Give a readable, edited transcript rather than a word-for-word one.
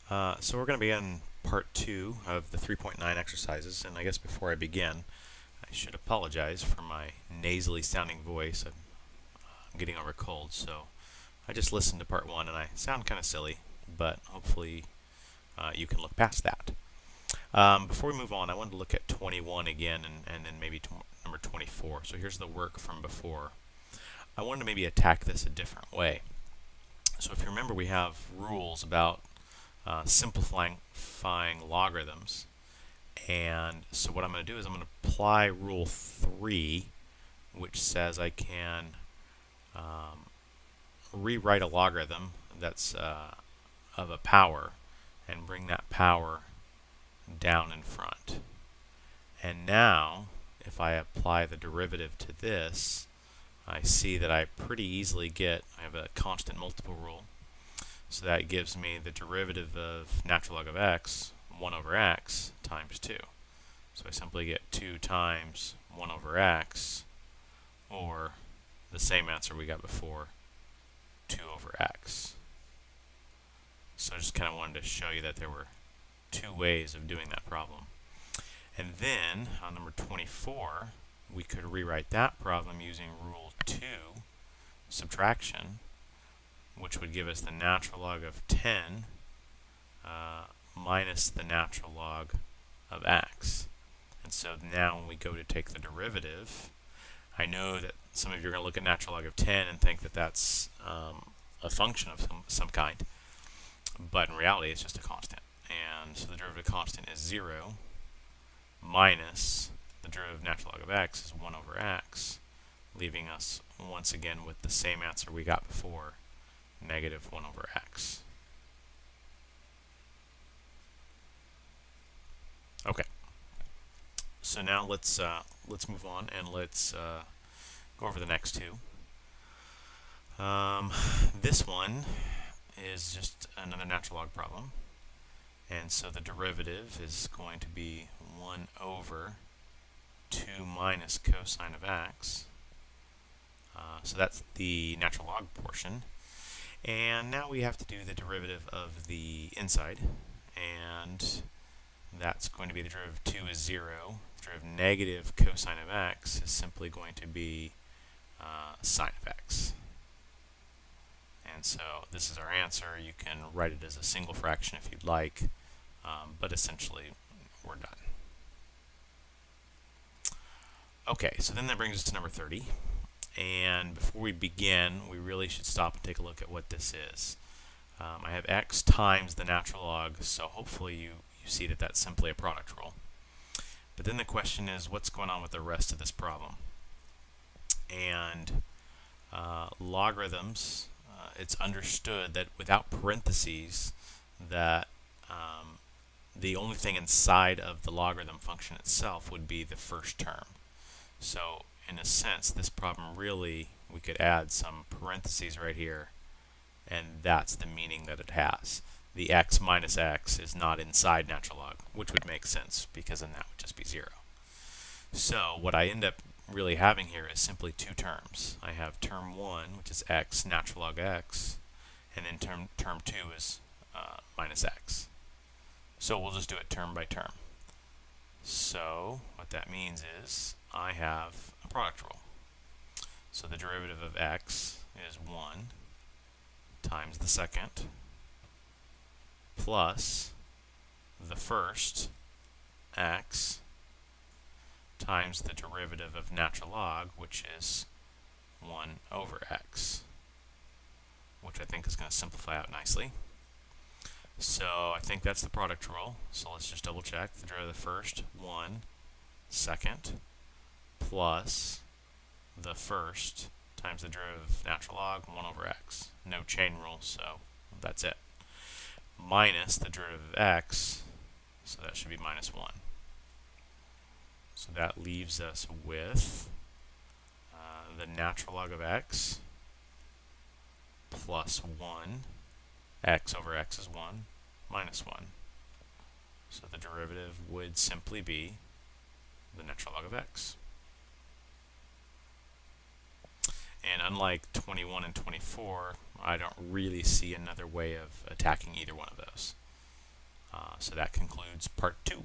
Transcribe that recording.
So we're going to begin part 2 of the 3.9 exercises, and I guess before I begin, I should apologize for my nasally sounding voice. I'm getting over a cold, so I just listened to part 1 and I sound kind of silly, but hopefully you can look past that. Before we move on, I wanted to look at 21 again and then maybe number 24. So here's the work from before. I wanted to maybe attack this a different way. So if you remember, we have rules about simplifying logarithms. And so what I'm going to do is I'm going to apply rule 3, which says I can rewrite a logarithm that's of a power and bring that power down in front. And now, if I apply the derivative to this, I see that I pretty easily I have a constant multiple rule. So that gives me the derivative of natural log of x, 1 over x, times 2. So I simply get 2 times 1 over x, or the same answer we got before, 2 over x. So I just kind of wanted to show you that there were 2 ways of doing that problem. And then, on number 24, we could rewrite that problem using rule 2, subtraction, which would give us the natural log of 10 minus the natural log of x. And so now when we go to take the derivative, I know that some of you are going to look at natural log of 10 and think that that's a function of some kind. But in reality, it's just a constant. And so the derivative constant is 0 minus the derivative of natural log of x is 1 over x, leaving us once again with the same answer we got before, negative 1 over x. Okay. So now let's move on and let's go over the next 2. This one is just another natural log problem, and so the derivative is going to be 1 over 2 minus cosine of x. So that's the natural log portion. And now we have to do the derivative of the inside, and that's going to be the derivative of 2 is 0. The derivative of negative cosine of x is simply going to be sine of x. And so this is our answer. You can write it as a single fraction if you'd like, but essentially we're done. Okay, so then that brings us to number 30. And before we begin, we really should stop and take a look at what this is. I have x times the natural log, so hopefully you see that that's simply a product rule. But then the question is, what's going on with the rest of this problem? And logarithms, it's understood that without parentheses, that the only thing inside of the logarithm function itself would be the first term. So in a sense, this problem really, we could add some parentheses right here, and that's the meaning that it has. The x minus x is not inside natural log, which would make sense because then that would just be 0. So what I end up really having here is simply 2 terms. I have term 1, which is x natural log x, and then term 2 is minus x. So we'll just do it term by term. So what that means is I have a product rule. So the derivative of x is 1 times the second plus the first x times the derivative of natural log, which is 1 over x, which I think is going to simplify out nicely. So I think that's the product rule. So let's just double check. The derivative of the first, 1, second, plus the first times the derivative of natural log, 1 over x. No chain rule, so that's it. Minus the derivative of x, so that should be minus 1. So that leaves us with the natural log of x plus 1. X over x is 1 minus 1. So the derivative would simply be the natural log of x. And unlike 21 and 24, I don't really see another way of attacking either one of those. So that concludes part 2.